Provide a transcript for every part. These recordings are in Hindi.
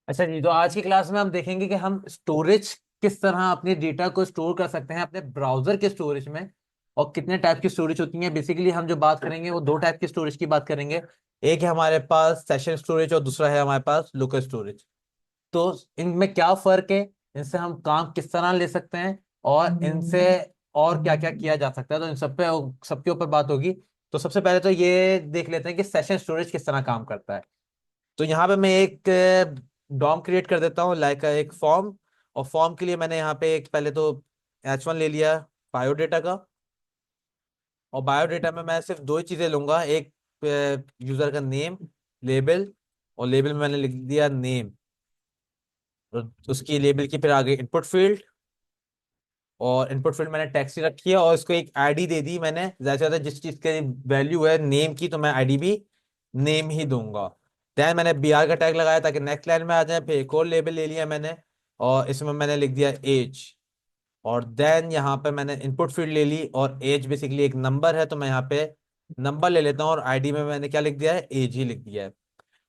अच्छा जी, तो आज की क्लास में हम देखेंगे कि हम स्टोरेज किस तरह अपने डेटा को स्टोर कर सकते हैं अपने ब्राउजर के स्टोरेज में, और कितने टाइप की स्टोरेज होती है। बेसिकली हम जो बात करेंगे वो दो टाइप की स्टोरेज की बात करेंगे। एक है हमारे पास सेशन स्टोरेज और दूसरा है हमारे पास लोकल स्टोरेज। तो इनमें क्या फर्क है, इनसे हम काम किस तरह ले सकते हैं, और इनसे और क्या क्या किया जा सकता है, तो इन सब पे सबके ऊपर बात होगी। तो सबसे पहले तो ये देख लेते हैं कि सेशन स्टोरेज किस तरह काम करता है। तो यहाँ पे मैं एक डॉम क्रिएट कर देता हूँ, लाइक एक फॉर्म। और फॉर्म के लिए मैंने यहाँ पे एक पहले तो H1 ले लिया बायोडेटा का। और बायोडेटा में मैं सिर्फ दो ही चीज़ें लूंगा, एक यूज़र का नेम, लेबल। और लेबल में मैंने लिख दिया नेम। और उसकी लेबल की फिर आगे इनपुट फील्ड। और इनपुट फील्ड मैंने टैक्सी रखी है और इसको एक आईडी दे दी मैंने। ज्यादा से ज्यादा जिस चीज की वैल्यू है नेम की, तो मैं आईडी भी नेम ही दूंगा। देन मैंने बीआर का टैग लगाया ताकि नेक्स्ट लाइन में आ जाए। फिर एक और लेबल ले लिया मैंने, और इसमें मैंने लिख दिया एज। और देन यहाँ पे मैंने इनपुट फील्ड ले ली, और एज बेसिकली एक नंबर है तो मैं यहाँ पे नंबर ले लेता हूँ, और आईडी में मैंने क्या लिख दिया है, एज ही लिख दिया है।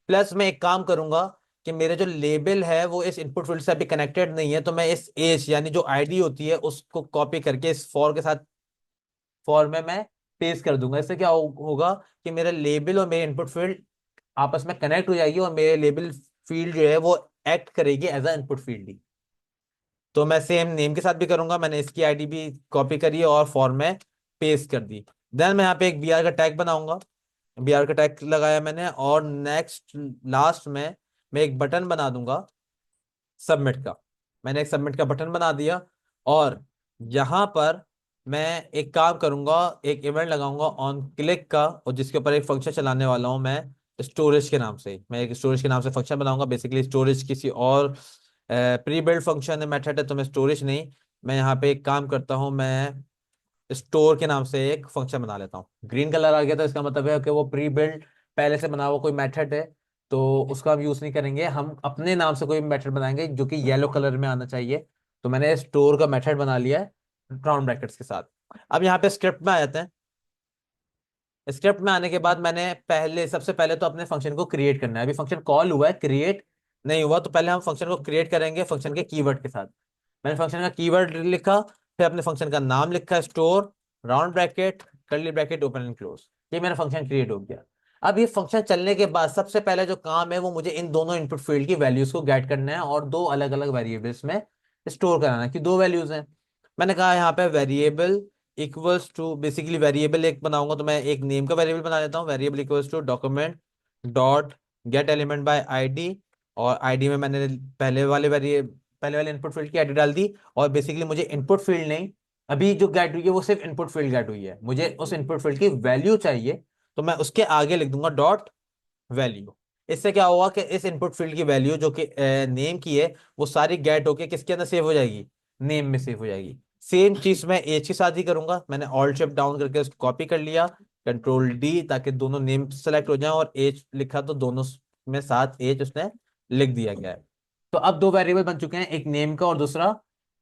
प्लस मैं एक काम करूंगा कि मेरे जो लेबल है वो इस इनपुट फील्ड से अभी कनेक्टेड नहीं है, तो मैं इस एज यानी जो आईडी होती है उसको कॉपी करके इस फॉर के साथ फॉर में मैं पेस्ट कर दूंगा। इससे क्या होगा कि मेरा लेबल और मेरे इनपुट फील्ड आपस में कनेक्ट हो जाएगी, और मेरे लेबल फील्ड जो है वो एक्ट करेगी एज अ इनपुट फील्ड ही। तो मैं सेम नेम के साथ भी करूंगा, मैंने इसकी आईडी भी कॉपी करी है और फॉर में पेस्ट कर दी। देन मैं यहाँ पे एक बीआर का टैग बनाऊंगा। बीआर का टैग लगाया मैंने, और नेक्स्ट लास्ट में मैं एक बटन बना दूंगा सबमिट का। मैंने एक सबमिट का बटन बना दिया। और यहाँ पर मैं एक काम करूंगा, एक इवेंट लगाऊंगा ऑन क्लिक का, और जिसके ऊपर एक फंक्शन चलाने वाला हूँ मैं स्टोरेज के नाम से। मैं एक स्टोरेज के नाम से फंक्शन बनाऊंगा। बेसिकली स्टोरेज किसी और प्री बिल्ड फंक्शन है, मेथड है, तो मैं स्टोरेज नहीं, मैं यहाँ पे एक काम करता हूँ, मैं स्टोर के नाम से एक फंक्शन बना लेता हूँ। ग्रीन कलर आ गया तो इसका मतलब है कि वो प्री बिल्ड पहले से बना हुआ कोई मेथड है, तो उसका हम यूज नहीं करेंगे। हम अपने नाम से कोई मेथड बनाएंगे जो कि येलो कलर में आना चाहिए। तो मैंने स्टोर का मेथड बना लिया है राउंड ब्रैकेट्स के साथ। अब यहाँ पे स्क्रिप्ट में आ जाते हैं। स्क्रिप्ट में आने के बाद मैंने पहले सबसे पहले तो अपने फंक्शन को क्रिएट करना है। अभी फंक्शन कॉल हुआ है, क्रिएट नहीं हुआ, तो पहले हम फंक्शन को क्रिएट करेंगे फंक्शन के कीवर्ड के साथ। मैंने फंक्शन का कीवर्ड लिखा, फिर अपने फंक्शन का नाम लिखा store, round bracket, curly bracket, open and close. ये मेरा फंक्शन क्रिएट हो गया। अब ये फंक्शन चलने के बाद सबसे पहले जो काम है वो मुझे इन दोनों इनपुट फील्ड की वैल्यूज को गेट करना है और दो अलग अलग वेरिएबल्स में स्टोर कराना है कि दो वैल्यूज हैं। मैंने कहा यहाँ पे variable equals to, basically variable एक बनाऊंगा तो मैं एक नेम का वेरिएबल बना लेता हूँ। Variable equals to document dot get element by ID. और आईडी में मैंने पहले वाले इनपुट फील्ड की आईडी डाल दी। और बेसिकली मुझे इनपुट फील्ड नहीं, अभी जो गेट हुई है वो सिर्फ इनपुट फील्ड गेट हुई है, मुझे उस इनपुट फील्ड की वैल्यू चाहिए। तो मैं उसके आगे लिख दूंगा डॉट वैल्यू। इससे क्या होगा कि इस इनपुट फील्ड की वैल्यू जो कि नेम की है वो सारी गेट होके किसके अंदर सेव हो जाएगी, नेम में सेव हो जाएगी। सेम चीज मैं एज के साथ ही करूंगा। मैंने ऑल्ट शिफ्ट डाउन करके उसको कॉपी कर लिया, कंट्रोल डी, ताकि दोनों नेम सेलेक्ट हो जाएं, और एज लिखा तो दोनों में साथ एज उसने लिख दिया गया है। तो अब दो वेरिएबल बन चुके हैं, एक नेम का और दूसरा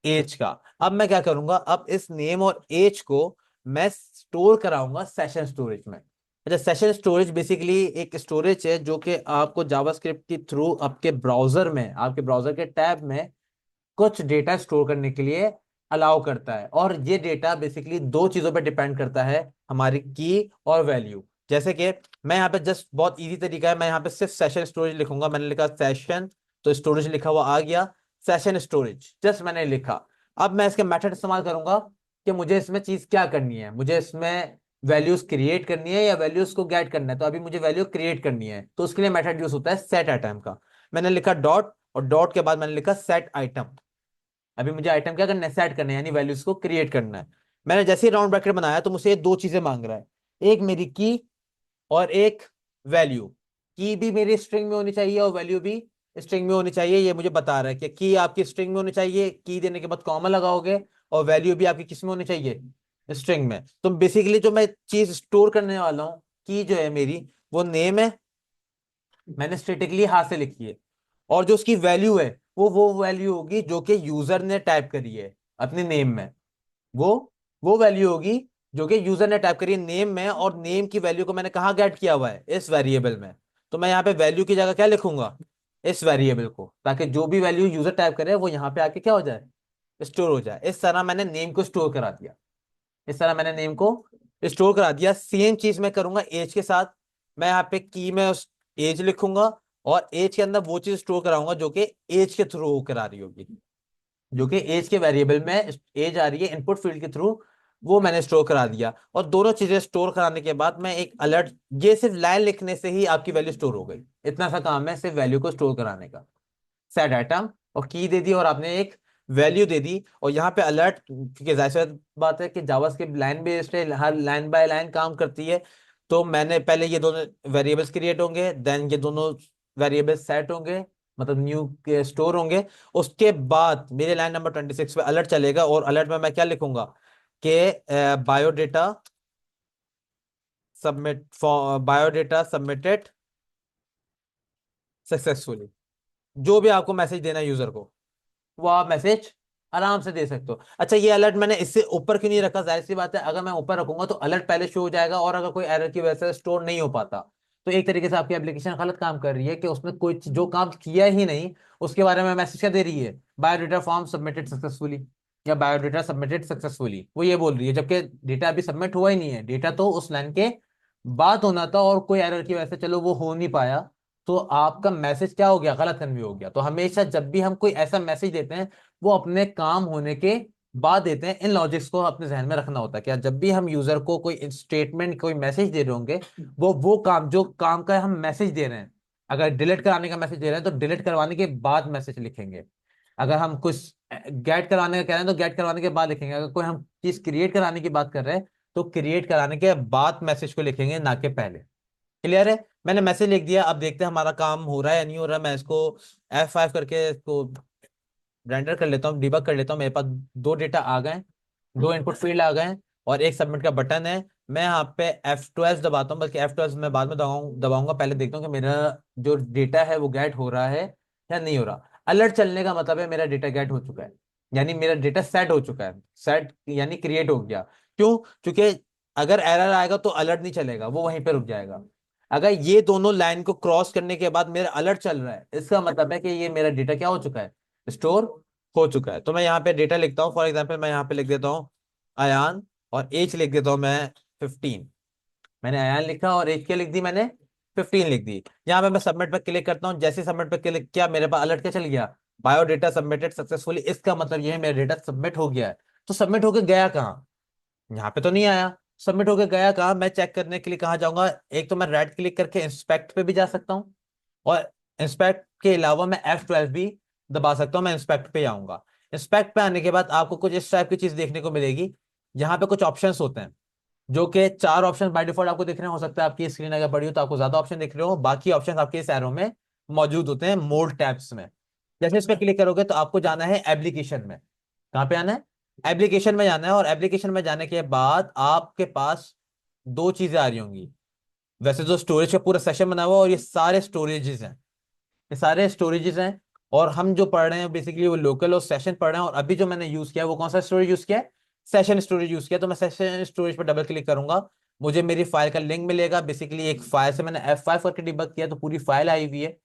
एज का। अब मैं क्या करूंगा, अब इस नेम और एज को मैं स्टोर कराऊंगा सेशन स्टोरेज में। अच्छा, सेशन स्टोरेज बेसिकली एक स्टोरेज है जो कि आपको जावास्क्रिप्ट के थ्रू आपके ब्राउजर में, आपके ब्राउजर के टैब में कुछ डेटा स्टोर करने के लिए अलाउ करता है। और ये डेटा बेसिकली दो चीजों पर डिपेंड करता है, हमारी की और वैल्यू। जैसे कि मैं यहाँ पे जस्ट बहुत इजी तरीका है, मैं यहाँ पे सिर्फ सेशन स्टोरेज लिखूंगा। मैंने लिखा सेशन, तो स्टोरेज लिखा हुआ आ गया, सेशन स्टोरेज जस्ट मैंने लिखा। अब मैं इसके मेथड इस्तेमाल करूंगा कि मुझे इसमें चीज क्या करनी है, मुझे इसमें वैल्यूज क्रिएट करनी है या वैल्यूज को गेट करना है। तो अभी मुझे वैल्यू क्रिएट करनी है, तो उसके लिए मेथड यूज होता है सेट आइटम का। मैंने लिखा डॉट, और डॉट के बाद मैंने लिखा सेट आइटम। अभी मुझे आइटम क्या करना है, सेट करना है, यानी वैल्यूज को क्रिएट करना है। मैंने जैसे ही राउंड ब्रैकेट बनाया तो मुझे ये दो चीजें मांग रहा है, एक मेरी की और एक वैल्यू। की भी मेरी स्ट्रिंग में होनी चाहिए और वैल्यू भी स्ट्रिंग में होनी चाहिए। ये मुझे बता रहा है कि की आपकी स्ट्रिंग में होनी चाहिए, की देने के बाद कॉमा लगाओगे, और वैल्यू भी आपकी किस में होनी चाहिए, स्ट्रिंग में। तो बेसिकली जो मैं चीज स्टोर करने वाला हूँ, की जो है मेरी, वो नेम है, मैंने स्टेटिकली हाथ से लिखी है। और जो उसकी वैल्यू है वो वैल्यू होगी जो कि यूजर ने टाइप करी है अपने नेम में। वो वो वैल्यू होगी जो कि यूजर ने टाइप करी है नेम में, और नेम की वैल्यू को मैंने कहाँ गेट किया हुआ है, इस वेरिएबल में। तो मैं यहाँ पे वैल्यू की जगह क्या लिखूंगा, इस वेरिएबल को, ताकि जो भी वैल्यू यूजर टाइप करे वो यहाँ पे आके क्या हो जाए, स्टोर हो जाए। इस तरह मैंने नेम को स्टोर करा दिया, इस तरह मैंने नेम को स्टोर करा दिया। सेम चीज मैं करूंगा एज के साथ। मैं यहाँ पे की में उस एज लिखूंगा, और एज के अंदर वो चीज स्टोर कराऊंगा जो कि एज के थ्रू करा रही होगी, जो कि एज के वेरिएबल में एज आ रही है इनपुट फील्ड के थ्रू, वो मैंने स्टोर करा दिया। और दोनों चीजें स्टोर कराने के बाद मैं एक अलर्ट, ये सिर्फ लाइन लिखने से ही आपकी वैल्यू स्टोर हो गई। इतना सा काम है सिर्फ वैल्यू को स्टोर कराने का। सेट आइटम और की दे दी, और आपने एक वैल्यू दे दी। और यहाँ पे अलर्ट, क्योंकि जाहिर सी बात है कि जावास्क्रिप्ट लाइन बेस्ड है, हर लाइन बाय लाइन काम करती है। तो मैंने पहले ये दोनों वेरिएबल्स क्रिएट होंगे, देन ये दोनों वेरिएबल्स सेट होंगे, मतलब न्यू के स्टोर होंगे। उसके बाद मेरे लाइन नंबर 26 पे अलर्ट चलेगा, और अलर्ट में मैं क्या लिखूंगा कि biodata submit, biodata submitted successfully. जो भी आपको मैसेज देना है यूजर को, वो आप मैसेज आराम से दे सकते हो। अच्छा, ये अलर्ट मैंने इससे ऊपर क्यों नहीं रखा? जाहिर सी बात है, अगर मैं ऊपर रखूंगा तो अलर्ट पहले शो हो जाएगा, और अगर कोई एरर की वजह से स्टोर नहीं हो पाता, तो एक तरीके से आपकी एप्लीकेशन गलत काम कर रही है कि उसने कोई जो काम किया ही नहीं उसके बारे में मैसेज क्या दे रही है, बायोडेटा फॉर्म सबमिटेड सक्सेसफुली, या बायोडेटा सबमिटेड सक्सेसफुली, वो ये बोल रही है, जबकि डेटा अभी सबमिट हुआ ही नहीं है। डेटा तो उस लाइन के बाद होना था, और कोई एरर की वजह से चलो वो हो नहीं पाया, तो आपका मैसेज क्या हो गया, गलत कन्वे हो गया। तो हमेशा जब भी हम कोई ऐसा मैसेज देते हैं, वो अपने काम होने के बाद देते हैं। इन लॉजिक्स को अपने जहन में रखना होता है कि जब भी हम यूजर को कोई स्टेटमेंट, कोई मैसेज दे रहे होंगे, वो काम, जो काम का हम मैसेज दे रहे हैं, अगर डिलीट कराने का मैसेज दे रहे हैं तो डिलीट करवाने के बाद मैसेज लिखेंगे। अगर हम कुछ गेट कराने का कह रहे हैं तो गेट करवाने के बाद लिखेंगे। अगर कोई हम चीज क्रिएट कराने की बात कर रहे हैं तो क्रिएट कराने के बाद मैसेज को लिखेंगे, ना कि पहले। क्लियर है? मैंने मैसेज लिख दिया, अब देखते हैं हमारा काम हो रहा है या नहीं हो रहा है। मैं इसको F5 करके इसको रेंडर कर लेता हूँ, डिबग कर लेता हूँ। मेरे पास दो डेटा आ गए, दो इनपुट फील्ड आ गए, और एक सबमिट का बटन है। मैं यहाँ पे F12 दबाता हूँ, बल्कि F12 मैं बाद में दबाऊंगा। पहले देखता हूँ कि मेरा जो डेटा है वो गेट हो रहा है या नहीं हो रहा। अलर्ट चलने का मतलब है मेरा डेटा गेट हो चुका है, यानी मेरा डेटा सेट हो चुका है। सेट यानी क्रिएट हो गया। क्यों? क्योंकि अगर एरर आएगा तो अलर्ट नहीं चलेगा, वो वहीं पे रुक जाएगा। अगर ये दोनों लाइन को क्रॉस करने के बाद मेरा अलर्ट चल रहा है, इसका मतलब है कि ये मेरा डेटा क्या हो चुका है, स्टोर हो चुका है। तो मैं यहाँ पे डेटा लिखता हूँ। फॉर एग्जांपल मैं यहाँ पे लिख देता हूँ अयान, और एज लिख देता हूँ मैं 15। मैंने अयान लिखा और एज क्या लिख दी मैंने, 15 लिख दी। यहाँ पे मैं सबमिट पे क्लिक करता हूँ। जैसे सबमिट पे क्लिक किया, मेरे पास अलर्ट क्या चल गया, बायोडेटा सबमिटेड सक्सेसफुली। इसका मतलब ये है मेरा डेटा सबमिट हो गया है। तो सबमिट होके गया कहाँ? यहाँ पे तो नहीं आया। सबमिट होके गया कहाँ? मैं चेक करने के लिए कहाँ जाऊंगा? एक तो मैं राइट क्लिक करके इंस्पेक्ट पे भी जा सकता हूँ, और इंस्पेक्ट के अलावा मैं F12 भी दबा सकता हूँ। मैं इंस्पेक्ट पे आऊंगा। इंस्पेक्ट पे आने के बाद आपको कुछ इस टाइप की चीज देखने को मिलेगी। यहाँ पे कुछ ऑप्शंस होते हैं, जो कि चार ऑप्शन बाय डिफॉल्ट आपको दिख रहे हैं। हो सकता है आपकी स्क्रीन अगर बड़ी हो तो आपको ज्यादा ऑप्शन दिख रहे हो, बाकी ऑप्शन आपके इस एरो में मौजूद होते हैं मोड टैब्स में। जैसे इस पे क्लिक करोगे तो आपको जाना है एप्लीकेशन में। कहाँ पे आना है? एप्लीकेशन में जाना है। और एप्लीकेशन में जाने के बाद आपके पास दो चीजें आ रही होंगी। वैसे जो स्टोरेज का पूरा सेशन बना हुआ है, और ये सारे स्टोरेजेस हैं, ये सारे स्टोरेजेस हैं। और हम जो पढ़ रहे हैं बेसिकली वो लोकल और सेशन पढ़ रहे हैं। और अभी जो मैंने यूज किया है वो कौन सा स्टोरेज यूज किया है, सेशन स्टोरेज यूज किया। तो मैं सेशन स्टोरेज पर डबल क्लिक करूंगा, मुझे मेरी फाइल का लिंक मिलेगा। बेसिकली एक फाइल से मैंने F5 करके डिबग किया तो पूरी फाइल आई हुई है।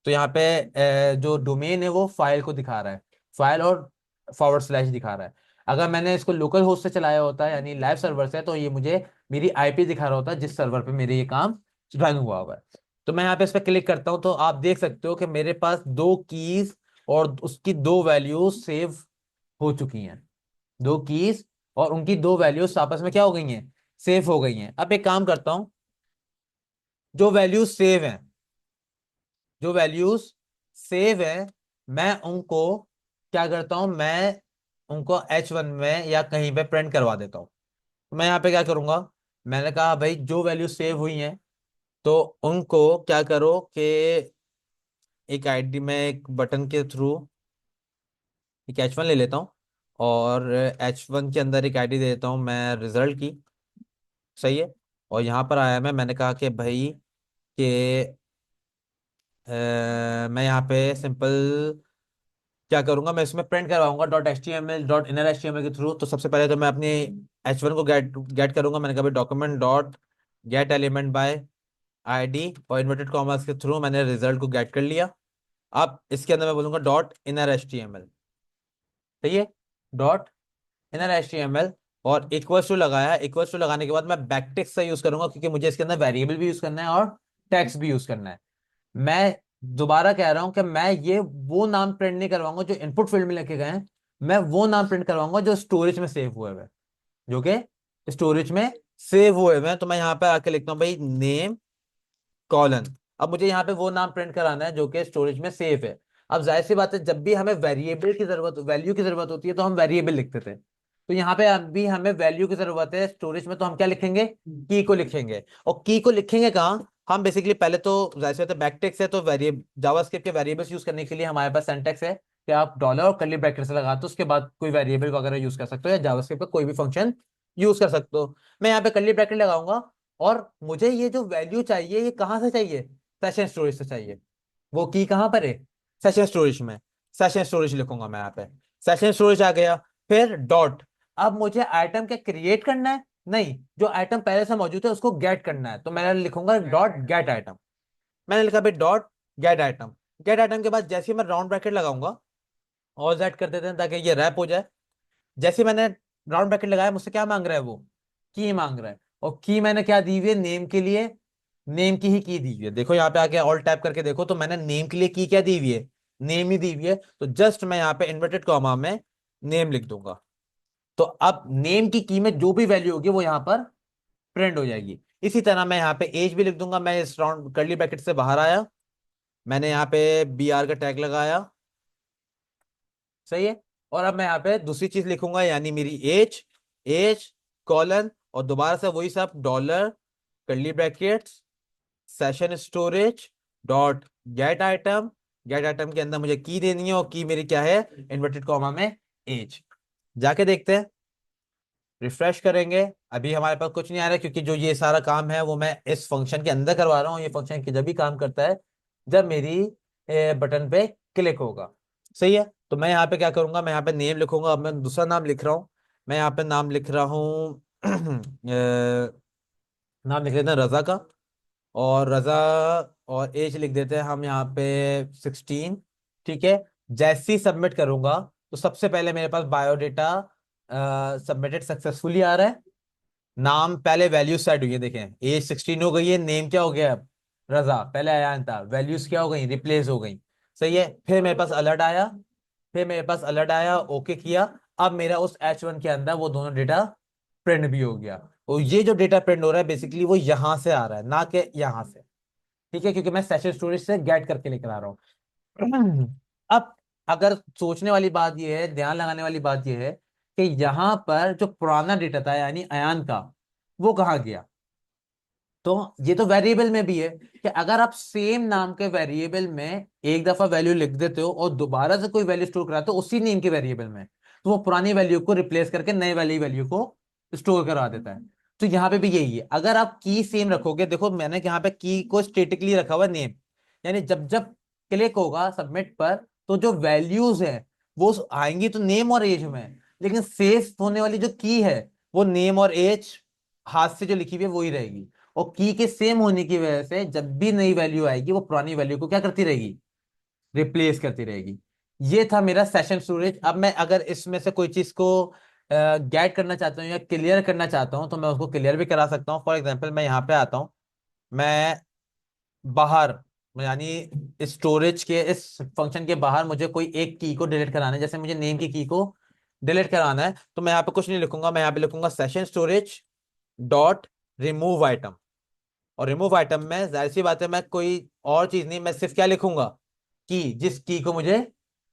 तो यहाँ पे जो डोमेन है वो फाइल को दिखा रहा है, फाइल और फॉरवर्ड स्लैश दिखा रहा है। अगर मैंने इसको लोकल होस्ट से चलाया होता है, यानी लाइव सर्वर से, तो ये मुझे मेरी आईपी दिखा रहा होता है जिस सर्वर पे मेरे ये काम रन हुआ हुआ है। तो मैं यहाँ पे इस पर क्लिक करता हूँ तो आप देख सकते हो कि मेरे पास दो कीज और उसकी दो वैल्यूज सेव हो चुकी हैं। दो कीज और उनकी दो वैल्यूज आपस में क्या हो गई हैं, सेव हो गई हैं। अब एक काम करता हूँ, जो वैल्यूज सेव हैं, जो वैल्यूज सेव है, मैं उनको क्या करता हूं, मैं उनको H1 में या कहीं पे प्रिंट करवा देता हूं। तो मैं यहाँ पे क्या करूंगा, मैंने कहा भाई जो वैल्यू सेव हुई हैं तो उनको क्या करो कि एक आईडी में एक बटन के थ्रू एक H1 ले लेता हूँ, और H1 के अंदर एक आईडी दे देता हूँ मैं रिजल्ट की। सही है? और यहाँ पर आया मैंने कहा कि भाई कि मैं यहाँ पे सिंपल क्या करूंगा, मैं इसमें प्रिंट करवाऊंगा dot H T M L dot inner H T M L के थ्रू। तो सबसे पहले तो मैं अपनी H1 को गेट गेट करूंगा। मैंने कहा document dot get element by ID, और इन्वर्टेड कॉमर्स के थ्रू मैंने रिजल्ट को गेट कर लिया। अब इसके अंदर मैं बोलूंगा डॉट इनर HTML। सही है, डॉट इनर HTML। और इक्वल्स टू लगाया, इक्वल्स टू लगाने के बाद मैं बैकटिक्स का यूज करूंगा, क्योंकि मुझे इसके अंदर वेरिएबल भी यूज करना है और टेक्स्ट भी यूज करना है। मैं दोबारा कह रहा हूं कि मैं ये वो नाम प्रिंट नहीं करवाऊंगा जो इनपुट फील्ड में लिखे गए हैं, मैं वो नाम प्रिंट करवाऊंगा जो स्टोरेज में सेव हुए हुए हैं, जो कि स्टोरेज में सेव हुए हुए हैं। तो मैं यहाँ पे आके लिखता हूँ भाई नेम कॉलन। अब मुझे यहाँ पे वो नाम प्रिंट कराना है जो कि स्टोरेज में सेव है। अब जाहिर सी बात है, जब भी हमें वेरिएबल की जरूरत, वैल्यू की जरूरत होती है तो हम वेरिएबल लिखते थे, तो यहाँ पे अभी हमें वैल्यू की जरूरत है स्टोरेज में, तो हम क्या लिखेंगे, की को लिखेंगे। और की को लिखेंगे कहाँ, हम बेसिकली पहले तो जाहिर सी बात है बैकटिक्स है, तो वेरिएबल जावास्क्रिप्ट के वेरिएबल्स यूज करने के लिए हमारे पास सिंटैक्स है कि आप डॉलर और कर्ली ब्रैकेट से लगा, तो उसके बाद कोई वेरिएबल वगैरह यूज कर सकते हो, या जावास्क्रिप्ट का कोई भी फंक्शन यूज कर सकते हो। मैं यहाँ पे कर्ली ब्रैकेट लगाऊंगा, और मुझे ये जो वैल्यू चाहिए ये कहाँ से चाहिए, सेशन स्टोरेज से चाहिए। वो की कहाँ पर है, सेशन स्टोरेज में। सेशन स्टोरेज लिखूंगा मैं यहाँ पे, सेशन स्टोरेज आ गया। फिर डॉट, अब मुझे आइटम क्या क्रिएट करना है, नहीं, जो आइटम पहले से मौजूद है उसको गेट करना है, तो मैं लिखूंगा डॉट गेट आइटम। मैंने लिखा भाई dot gate item. Get item के बाद जैसे ही मैं राउंड ब्रैकेट लगाऊंगा, ऑल दैट कर देते हैं ताकि ये रैप हो जाए। जैसे मैंने राउंड ब्रैकेट लगाया, मुझसे क्या मांग रहा है वो, की मांग रहा है। और की मैंने क्या दी हुई है नेम के लिए, नेम की ही की दी हुई है। देखो यहाँ पे आके ऑल टैप करके देखो, तो मैंने नेम के लिए की क्या दी हुई है, नेम ही दी हुई है। तो जस्ट मैं यहाँ पे इन्वर्टेड कॉमा में नेम लिख दूंगा। तो अब नेम की में जो भी वैल्यू होगी वो यहाँ पर प्रिंट हो जाएगी। इसी तरह मैं यहाँ पे एज भी लिख दूंगा। मैं इस राउंड कर्ली ब्रैकेट से बाहर आया, मैंने यहाँ पे BR का टैग लगाया। सही है। और अब मैं यहाँ पे दूसरी चीज लिखूंगा, यानी मेरी एज, एज कॉलन, और दोबारा से वही सब dollar curly brackets session storage dot gate item. Get item के अंदर मुझे की देनी है, और की मेरी क्या है, इन्वर्टेड कॉमा में एज। जाके देखते हैं, रिफ्रेश करेंगे। अभी हमारे पास कुछ नहीं आ रहा है, क्योंकि जो ये सारा काम है वो मैं इस फंक्शन के अंदर करवा रहा हूँ। ये फंक्शन जब भी काम करता है जब मेरी बटन पे क्लिक होगा। सही है। तो मैं यहाँ पे क्या करूंगा, मैं यहाँ पे नेम लिखूंगा। अब मैं दूसरा नाम लिख रहा हूँ, मैं यहाँ पे नाम लिख रहा हूँ नाम लिख लेते हैं रजा का। और रजा, और एज लिख देते हैं हम यहाँ पे 16। ठीक है। जैसे ही सबमिट करूंगा, तो सबसे पहले मेरे पास बायोडेटा सबमिटेड सक्सेसफुली आ रहा है। नाम पहले वैल्यू सेट हुई है, देखें एज 16 हो गई है, नेम क्या हो गया अब, रजा, पहले अयान था, वैल्यूज क्या हो गई, रिप्लेस हो गई। सही है। फिर मेरे पास अलर्ट आया, फिर मेरे पास अलर्ट आया, ओके किया। अब मेरा उस H1 के अंदर वो दोनों डेटा प्रिंट भी हो गया। और ये जो डेटा प्रिंट हो रहा है बेसिकली वो यहां से आ रहा है, ना कि यहां से। ठीक है, क्योंकि मैं सेशन स्टोरेज से गेट करके लेकर आ रहा हूँ। अब अगर सोचने वाली बात यह है, ध्यान लगाने वाली बात यह है कि यहां पर जो पुराना डेटा था यानी अयान का, वो कहाँ गया। तो ये तो वेरिएबल में भी है कि अगर आप सेम नाम के वेरिएबल में एक दफा वैल्यू लिख देते हो और दोबारा से कोई वैल्यू स्टोर कराते हो उसी नेम के वेरिएबल में, तो वो पुरानी वैल्यू को रिप्लेस करके नए वाली वैल्यू को स्टोर करा देता है। तो यहाँ पे भी यही है, अगर आप की सेम रखोगे, देखो मैंने यहाँ पे की को स्टेटिकली रखा हुआ नेम, यानी जब जब क्लिक होगा सबमिट पर, तो जो वैल्यूज है वो आएंगी तो नेम और एज में, लेकिन सेव होने वाली जो की है वो नेम और एज हाथ से जो लिखी हुई है वही रहेगी। और की के सेम होने की वजह से जब भी नई वैल्यू आएगी वो पुरानी वैल्यू को क्या करती रहेगी, रिप्लेस करती रहेगी। ये था मेरा सेशन स्टोरेज। अब मैं अगर इसमें से कोई चीज को गेट करना चाहता हूँ या क्लियर करना चाहता हूँ, तो मैं उसको क्लियर भी करा सकता हूँ। फॉर एग्जाम्पल मैं यहाँ पे आता हूँ, मैं बाहर, यानी स्टोरेज के इस फंक्शन के बाहर मुझे कोई एक की को डिलीट कराना है, जैसे मुझे नेम की को डिलीट कराना है, तो मैं यहाँ पे कुछ नहीं लिखूंगा, मैं यहाँ पे लिखूंगा session storage dot remove item. और रिमूव आइटम में जाहिर सी बात है मैं कोई और चीज नहीं, मैं सिर्फ क्या लिखूंगा, की, जिस की को मुझे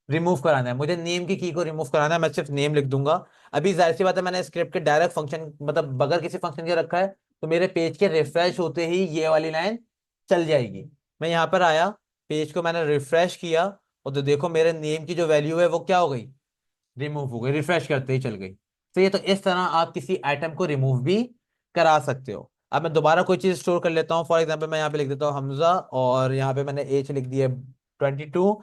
रिमूव कराना है, मुझे नेम की को रिमूव कराना है, मैं सिर्फ नेम लिख दूंगा। अभी जाहिर सी बात है मैंने स्क्रिप्ट के डायरेक्ट फंक्शन मतलब बगैर किसी फंक्शन के रखा है, तो मेरे पेज के रिफ्रेश होते ही ये वाली लाइन चल जाएगी। मैं यहाँ पर आया, पेज को मैंने रिफ्रेश किया, और तो देखो मेरे नेम की जो वैल्यू है वो क्या हो गई, रिमूव हो गई, रिफ्रेश करते ही चल गई। तो ये तो इस तरह आप किसी आइटम को रिमूव भी करा सकते हो। अब मैं दोबारा कोई चीज स्टोर कर लेता हूँ, फॉर एग्जांपल मैं यहाँ पे लिख देता हूँ हमजा, और यहाँ पे मैंने एज लिख दिया 22।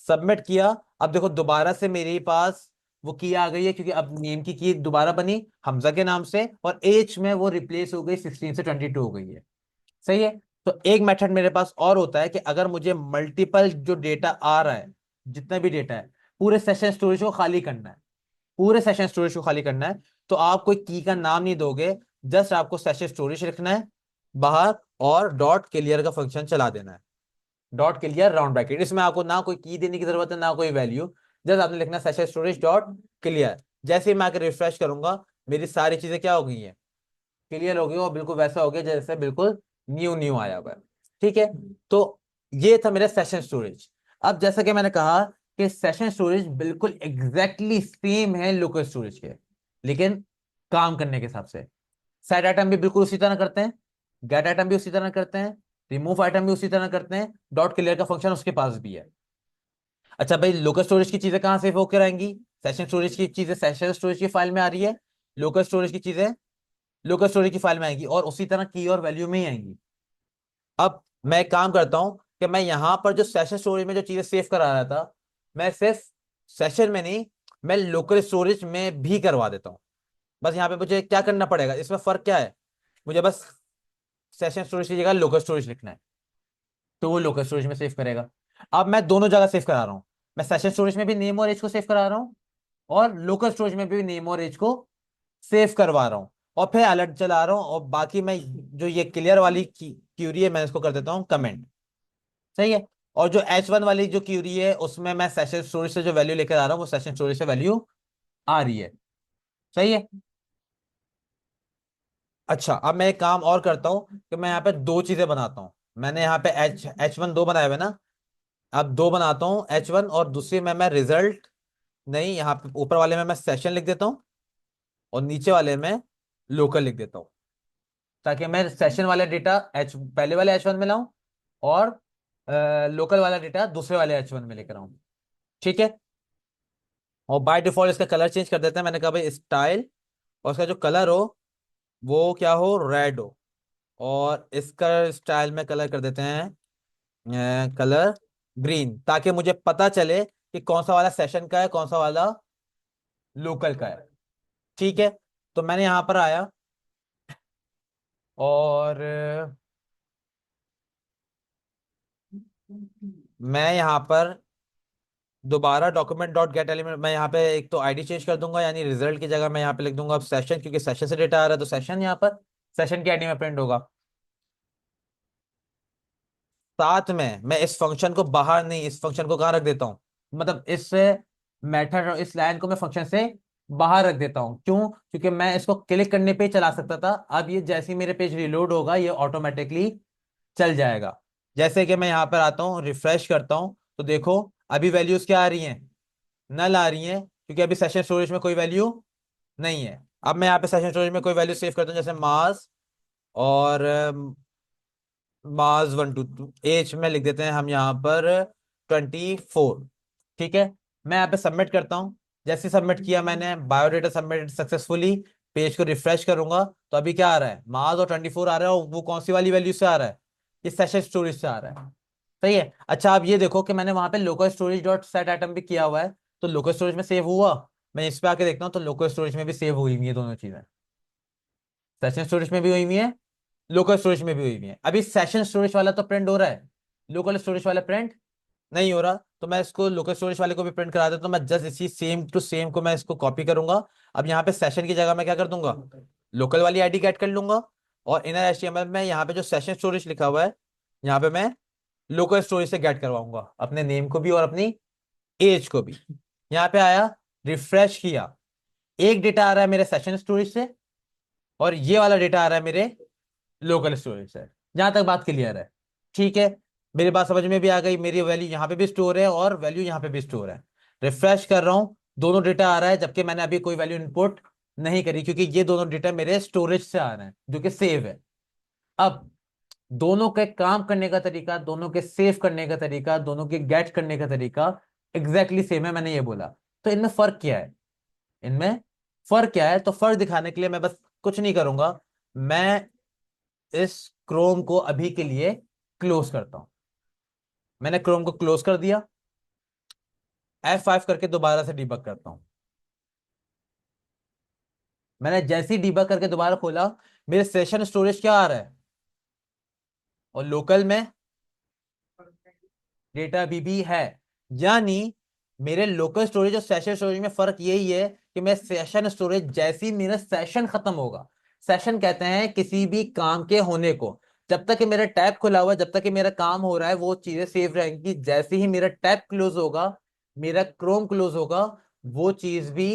सबमिट किया। अब देखो दोबारा से मेरे पास वो की आ गई है, क्योंकि अब नेम की दोबारा बनी हमजा के नाम से, और एज में वो रिप्लेस हो गई 16 से 22 हो गई है। सही है। तो एक मेथड मेरे पास और होता है कि अगर मुझे मल्टीपल जो डेटा आ रहा है, जितना भी डेटा है, पूरे सेशन स्टोरेज को खाली करना है, पूरे सेशन स्टोरेज को खाली करना है, तो आप कोई की का नाम नहीं दोगे, जस्ट आपको सेशन स्टोरेज लिखना है बाहर, और डॉट क्लियर का फंक्शन चला देना है। डॉट क्लियर राउंड ब्रैकेट, इसमें आपको ना कोई की देने की जरूरत है ना कोई वैल्यू, जस्ट आपने लिखना सेशन स्टोरेज डॉट क्लियर। जैसे ही मैं आकर रिफ्रेश करूंगा, मेरी सारी चीजें क्या हो गई हैं, क्लियर हो गई, और बिल्कुल वैसा हो गया जैसे बिल्कुल न्यू न्यू आया हुआ है। ठीक है, तो ये था मेरा सेशन स्टोरेज। अब जैसा कि मैंने कहा कि सेशन स्टोरेज बिल्कुल एग्जैक्टली सेम है लोकल स्टोरेज के, लेकिन काम करने के हिसाब से सेट आइटम भी बिल्कुल उसी तरह करते हैं, गेट आइटम भी उसी तरह करते हैं, रिमूव आइटम भी उसी तरह करते हैं, डॉट क्लियर का फंक्शन उसके पास भी है। अच्छा भाई, लोकल स्टोरेज की चीजें कहां सेव होकर आएंगी, सेशन स्टोरेज की चीजें सेशन स्टोरेज की फाइल में आ रही है, लोकल स्टोरेज की चीजें लोकल स्टोरेज की फाइल में आएंगी, और उसी तरह की और वैल्यू में ही आएंगी। अब मैं एक काम करता हूं कि मैं यहां पर जो सेशन स्टोरेज में जो चीजें सेव करा रहा था, मैं सिर्फ सेशन में नहीं, मैं लोकल स्टोरेज में भी करवा देता हूं। बस यहाँ पे मुझे क्या करना पड़ेगा, इसमें फर्क क्या है, मुझे बस सेशन स्टोरेज की जगह लोकल स्टोरेज लिखना है, तो वो लोकल स्टोरेज में सेव करेगा। अब मैं दोनों जगह सेव करा रहा हूँ, मैं सेशन स्टोरेज में भी नेम और एज को सेव करा रहा हूँ, और लोकल स्टोरेज में भी नेम और एज को सेव करवा रहा हूँ, और फिर अलर्ट चला रहा हूँ, और बाकी मैं जो ये क्लियर वाली क्यूरी है, मैं इसको कर देता हूँ कमेंट। सही है। और जो H1 वाली जो क्यूरी है, उसमें मैं सेशन स्टोरेज से जो वैल्यू लेकर आ रहा हूँ, वो सेशन स्टोरेज से वैल्यू आ रही है। सही है। अच्छा, अब मैं एक काम और करता हूँ कि मैं यहाँ पे दो चीजें बनाता हूँ। मैंने यहाँ पे H1 दो बनाए हुए ना, अब दो बनाता हूँ H1, और दूसरी में मैं रिजल्ट, नहीं, यहाँ पे ऊपर वाले में मैं सेशन लिख देता हूँ, और नीचे वाले में लोकल लिख देता हूँ, ताकि मैं सेशन वाला डेटा पहले वाले H1 में लाऊं, और लोकल वाला डेटा दूसरे वाले H1 में लेकर आऊं। ठीक है। और बाय डिफॉल्ट इसका कलर चेंज कर देते हैं, मैंने कहा भाई स्टाइल, और इसका जो कलर हो वो क्या हो, रेड हो, और इसका स्टाइल में कलर कर देते हैं कलर ग्रीन, ताकि मुझे पता चले कि कौन सा वाला सेशन का है, कौन सा वाला लोकल का है। ठीक है। तो मैंने यहां पर आया, और मैं यहाँ पर दोबारा डॉक्यूमेंट डॉट गेट एलिमेंट, मैं यहाँ पे एक तो आईडी चेंज कर दूंगा, यानी रिजल्ट की जगह मैं यहाँ पे लिख दूंगा अब सेशन, क्योंकि सेशन से डेटा आ रहा है, तो सेशन यहाँ पर सेशन की आईडी में प्रिंट होगा। साथ में मैं इस फंक्शन को बाहर नहीं, इस फंक्शन को कहाँ रख देता हूँ, मतलब इस मेथड, इस लाइन को मैं फंक्शन से बाहर रख देता हूँ। क्यों? क्योंकि मैं इसको क्लिक करने पे ही चला सकता था, अब ये जैसे ही मेरे पेज रिलोड होगा, ये ऑटोमेटिकली चल जाएगा। जैसे कि मैं यहाँ पर आता हूँ, रिफ्रेश करता हूँ, तो देखो अभी वैल्यूज क्या आ रही हैं, नल आ रही हैं, क्योंकि अभी सेशन स्टोरेज में कोई वैल्यू नहीं है। अब मैं यहाँ पे सेशन स्टोरेज में कोई वैल्यू सेव करता हूँ, जैसे मास, और मास 1 2 2 एज में लिख देते हैं हम यहाँ पर 24। ठीक है। मैं यहाँ पे सबमिट करता हूँ, जैसे सबमिट किया मैंने, बायोडेटा सबमिटेड सक्सेसफुली, पेज को रिफ्रेश करूंगा, तो अभी क्या आ रहा है, मास और 24 आ रहा है, और वो कौन सी वाली वैल्यू से आ रहा है, ये सेशन स्टोरेज से आ रहा है। सही है। अच्छा, आप ये देखो कि मैंने वहां पे local storage dot set item भी किया हुआ है, तो लोकल स्टोरेज में सेव हुआ, मैं इस पे आके देखता हूँ, तो लोकल स्टोरेज में भी सेव हुई हुई है दोनों चीजें, सेशन स्टोरेज में भी हुई हुई है, लोकल स्टोरेज में भी हुई हुई है। अभी सेशन स्टोरेज वाला तो प्रिंट हो रहा है, लोकल स्टोरेज वाला प्रिंट नहीं हो रहा, तो मैं इसको लोकल स्टोरेज वाले को भी प्रिंट करा देता हूँ। मैं जस्ट इसी सेम टू सेम को मैं इसको कॉपी करूंगा, अब यहाँ पे सेशन की जगह मैं क्या कर दूंगा, लोकल वाली आईडी गेट कर लूंगा, और इनर एचटीएमएल में यहाँ पे जो सेशन स्टोरेज लिखा हुआ है, यहाँ पे मैं लोकल स्टोरेज से गेट करवाऊंगा अपने नेम को भी और अपनी एज को भी। यहाँ पे आया, रिफ्रेश किया, एक डेटा आ रहा है मेरे सेशन स्टोरेज से, और ये वाला डेटा आ रहा है मेरे लोकल स्टोरेज से। जहां तक बात क्लियर है? ठीक है। मेरी बात समझ में भी आ गई, मेरी वैल्यू यहाँ पे भी स्टोर है और वैल्यू यहाँ पे भी स्टोर है। रिफ्रेश कर रहा हूँ, दोनों डेटा आ रहा है, जबकि मैंने अभी कोई वैल्यू इनपुट नहीं करी, क्योंकि ये दोनों डेटा मेरे स्टोरेज से आ रहे हैं जो कि सेव है। अब दोनों के काम करने का तरीका, दोनों के सेव करने का तरीका, दोनों के गेट करने का तरीका एग्जैक्टली सेम है, मैंने ये बोला। तो इनमें फर्क क्या है, इनमें फर्क क्या है? तो फर्क दिखाने के लिए मैं बस कुछ नहीं करूंगा, मैं इस क्रोम को अभी के लिए क्लोज करता हूं। मैंने क्रोम को क्लोज कर दिया, F5 करके दोबारा से डीबग करता हूं। मैंने जैसे ही डीबग करके दोबारा खोला, मेरे सेशन स्टोरेज क्या आ रहा है, और लोकल में डेटा भी है। यानी मेरे लोकल स्टोरेज और सेशन स्टोरेज में फर्क यही है कि मैं सेशन स्टोरेज जैसे ही मेरा सेशन खत्म होगा, सेशन कहते हैं किसी भी काम के होने को, जब तक कि मेरा टैब खुला हुआ है, जब तक कि मेरा काम हो रहा है, वो चीजें सेव रहेंगी। जैसे ही मेरा टैब क्लोज होगा, मेरा क्रोम क्लोज होगा, वो चीज भी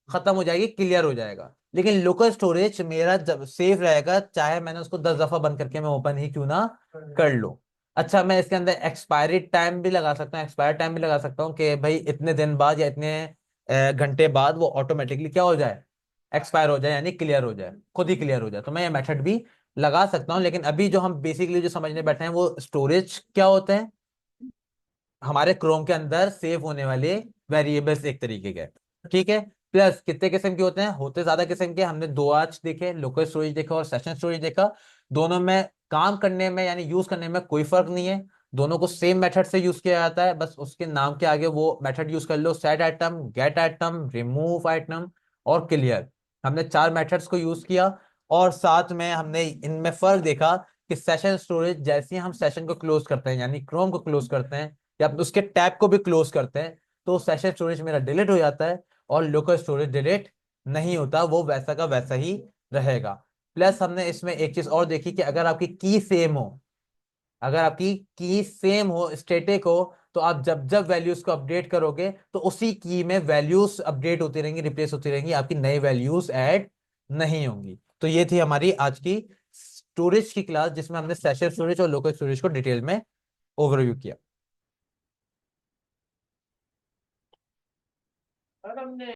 खत्म हो जाएगी, क्लियर हो जाएगा। लेकिन लोकल स्टोरेज मेरा जब सेव रहेगा, चाहे मैंने उसको 10 दफा बंद करके मैं ओपन ही क्यों ना कर लूं। अच्छा, मैं इसके अंदर एक्सपायरी टाइम भी लगा सकता हूँ, एक्सपायर टाइम भी लगा सकता हूँ कि भाई इतने दिन बाद या इतने घंटे बाद वो ऑटोमेटिकली क्या हो जाए, एक्सपायर हो जाए, यानी क्लियर हो जाए, खुद ही क्लियर हो जाए। तो मैं ये मेथड भी लगा सकता हूँ। लेकिन अभी जो हम बेसिकली जो समझने बैठे हैं वो स्टोरेज क्या होते हैं, हमारे क्रोम के अंदर सेव होने वाले वेरिएबल्स एक तरीके के। ठीक है। प्लस कितने किस्म के होते हैं, होते ज्यादा किस्म के। हमने दो आज देखे, लोकल स्टोरेज देखा और सेशन स्टोरेज देखा। दोनों में काम करने में यानी यूज करने में कोई फर्क नहीं है, दोनों को सेम मेथड से यूज किया जाता है। बस उसके नाम के आगे वो मेथड यूज कर लो, set item, get item, remove item और क्लियर। हमने चार मेथड्स को यूज किया। और साथ में हमने इनमें फर्क देखा कि सेशन स्टोरेज जैसे ही हम सेशन को क्लोज करते हैं, यानी क्रोम को क्लोज करते हैं या उसके टैब को भी क्लोज करते हैं, तो सेशन स्टोरेज मेरा डिलीट हो जाता है। और लोकल स्टोरेज डिलीट नहीं होता, वो वैसा का वैसा ही रहेगा। प्लस हमने इसमें एक चीज और देखी कि अगर आपकी की सेम हो, अगर आपकी की सेम हो, स्टैटिक हो, तो आप जब जब वैल्यूज को अपडेट करोगे तो उसी की में वैल्यूज अपडेट होती रहेंगी, रिप्लेस होती रहेंगी, आपकी नई वैल्यूज ऐड नहीं होंगी। तो ये थी हमारी आज की स्टोरेज की क्लास, जिसमें हमने सेशन स्टोरेज और लोकल स्टोरेज को डिटेल में ओवरव्यू किया।